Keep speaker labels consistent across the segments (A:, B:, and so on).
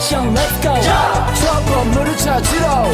A: action let's go 저 건물을 찾으러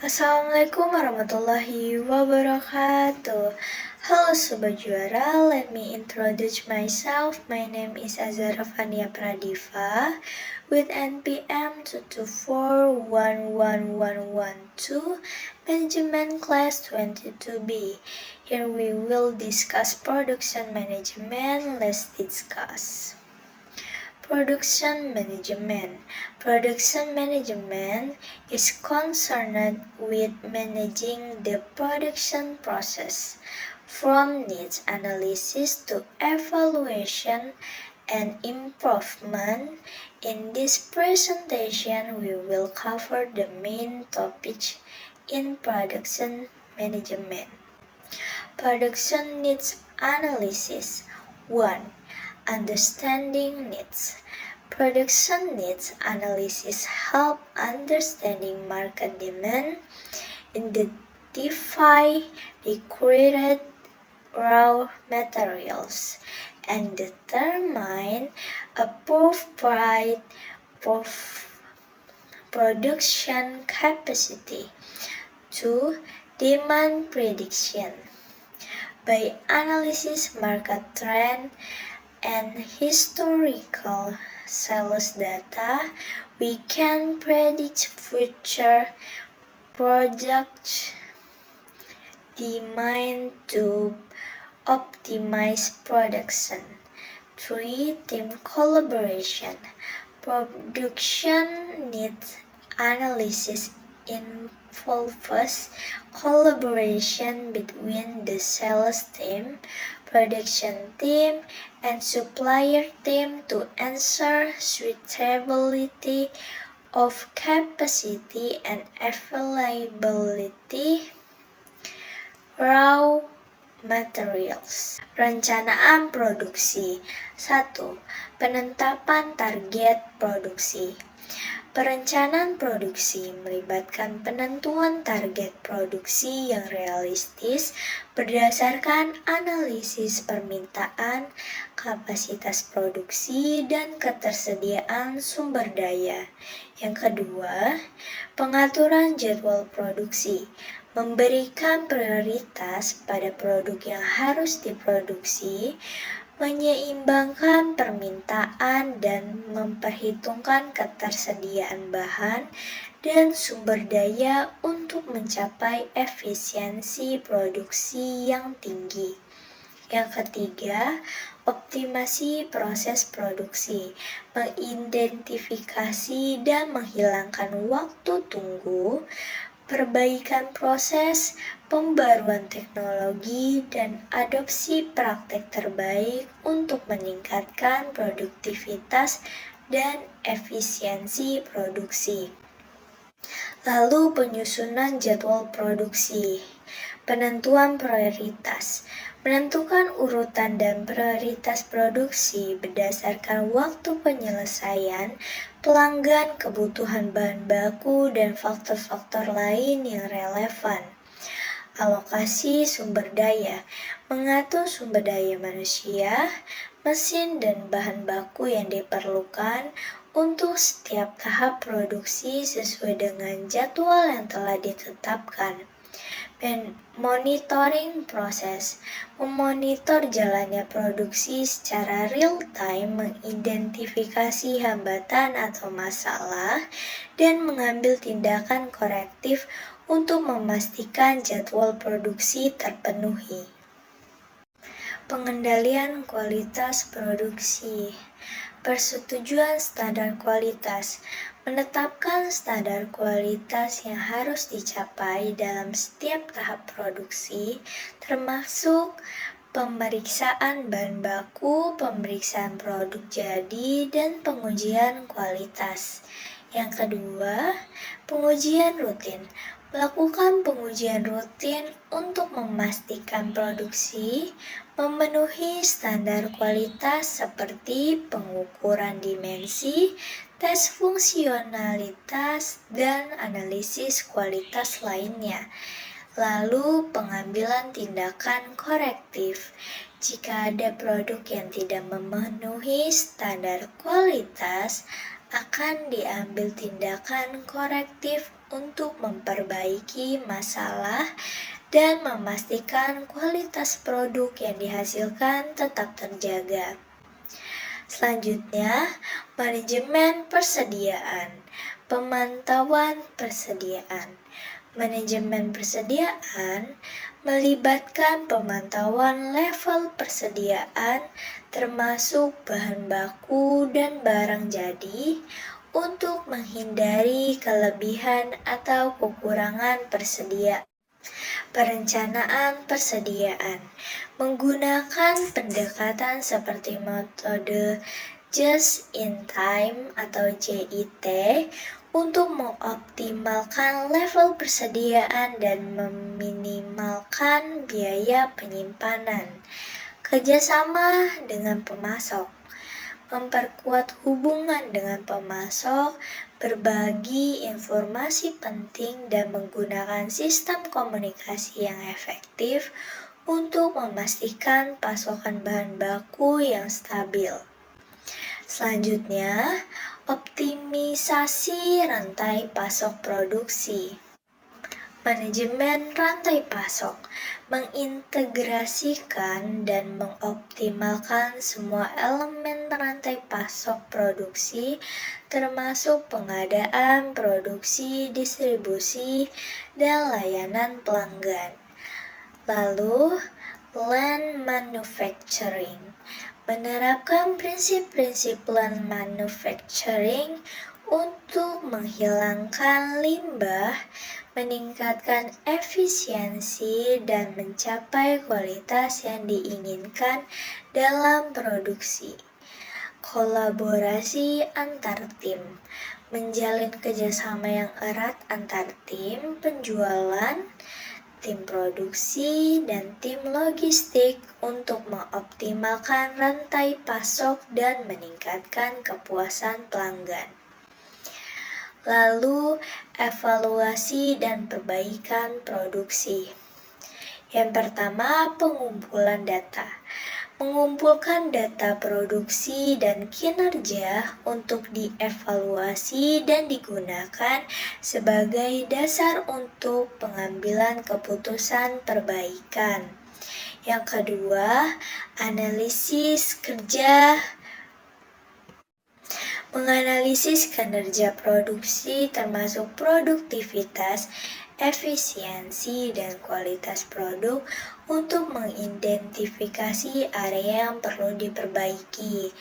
B: Assalamualaikum warahmatullahi wabarakatuh. Halo Sobat Juara, let me introduce myself. My name is Azhara Fania Pradiva with NPM 2241112, Management Class 22B. Here we will discuss production management. Let's discuss. Production management. Production management is concerned with managing the production process, from needs analysis to evaluation and improvement. In this presentation, we will cover the main topics in production management. Production needs analysis. 1. Understanding needs. Production needs analysis help understanding market demand, identify required raw materials, and determine appropriate production capacity. 2. Demand prediction. By analysis market trend and historical sales data, we can predict future product demand to optimize production. 3. Team collaboration. Production needs analysis involves collaboration between the sales team, production team, and supplier team to ensure suitability of capacity and availability raw materials. Perencanaan produksi. 1. Penetapan target produksi. Perencanaan produksi melibatkan penentuan target produksi yang realistis berdasarkan analisis permintaan, kapasitas produksi, dan ketersediaan sumber daya. Yang kedua, pengaturan jadwal produksi. Memberikan prioritas pada produk yang harus diproduksi, menyeimbangkan permintaan dan memperhitungkan ketersediaan bahan dan sumber daya untuk mencapai efisiensi produksi yang tinggi. Yang ketiga, optimasi proses produksi, mengidentifikasi dan menghilangkan waktu tunggu, perbaikan proses, pembaruan teknologi, dan adopsi praktek terbaik untuk meningkatkan produktivitas dan efisiensi produksi. Lalu penyusunan jadwal produksi. Penentuan prioritas. Menentukan urutan dan prioritas produksi berdasarkan waktu penyelesaian, pelanggan, kebutuhan bahan baku, dan faktor-faktor lain yang relevan. Alokasi sumber daya. Mengatur sumber daya manusia, mesin, dan bahan baku yang diperlukan untuk setiap tahap produksi sesuai dengan jadwal yang telah ditetapkan. Dan monitoring proses, memonitor jalannya produksi secara real time, mengidentifikasi hambatan atau masalah, dan mengambil tindakan korektif untuk memastikan jadwal produksi terpenuhi. Pengendalian kualitas produksi. Persetujuan standar kualitas. Menetapkan standar kualitas yang harus dicapai dalam setiap tahap produksi, termasuk pemeriksaan bahan baku, pemeriksaan produk jadi, dan pengujian kualitas. Yang kedua, pengujian rutin. Melakukan pengujian rutin untuk memastikan produksi memenuhi standar kualitas seperti pengukuran dimensi, tes fungsionalitas, dan analisis kualitas lainnya. Lalu, pengambilan tindakan korektif. Jika ada produk yang tidak memenuhi standar kualitas, akan diambil tindakan korektif untuk memperbaiki masalah dan memastikan kualitas produk yang dihasilkan tetap terjaga. Selanjutnya, manajemen persediaan, pemantauan persediaan. Manajemen persediaan melibatkan pemantauan level persediaan termasuk bahan baku dan barang jadi untuk menghindari kelebihan atau kekurangan persediaan. Perencanaan persediaan menggunakan pendekatan seperti metode just in time atau JIT untuk mengoptimalkan level persediaan dan meminimalkan biaya penyimpanan. Kerjasama dengan pemasok, memperkuat hubungan dengan pemasok, berbagi informasi penting, dan menggunakan sistem komunikasi yang efektif untuk memastikan pasokan bahan baku yang stabil. Selanjutnya, optimisasi rantai pasok produksi. Manajemen rantai pasok mengintegrasikan dan mengoptimalkan semua elemen rantai pasok produksi, termasuk pengadaan, produksi, distribusi, dan layanan pelanggan. Lalu, lean manufacturing menerapkan prinsip-prinsip lean manufacturing untuk menghilangkan limbah, meningkatkan efisiensi, dan mencapai kualitas yang diinginkan dalam produksi. Kolaborasi antar tim, menjalin kerjasama yang erat antar tim penjualan, tim produksi, dan tim logistik untuk mengoptimalkan rantai pasok dan meningkatkan kepuasan pelanggan. Lalu, evaluasi dan perbaikan produksi. Yang pertama, pengumpulan data. Mengumpulkan data produksi dan kinerja untuk dievaluasi dan digunakan sebagai dasar untuk pengambilan keputusan perbaikan. Yang kedua, analisis kerja. Menganalisis kinerja produksi termasuk produktivitas, efisiensi, dan kualitas produk untuk mengidentifikasi area yang perlu diperbaiki.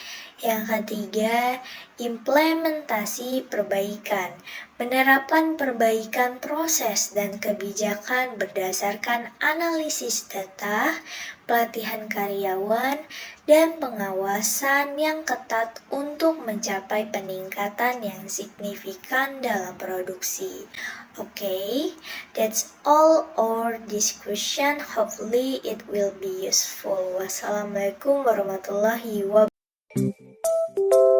B: Yang ketiga, implementasi perbaikan. Menerapkan perbaikan proses dan kebijakan berdasarkan analisis data, pelatihan karyawan, dan pengawasan yang ketat untuk mencapai peningkatan yang signifikan dalam produksi. Okay, that's all our discussion. Hopefully it will be useful. Wassalamualaikum warahmatullahi wabarakatuh.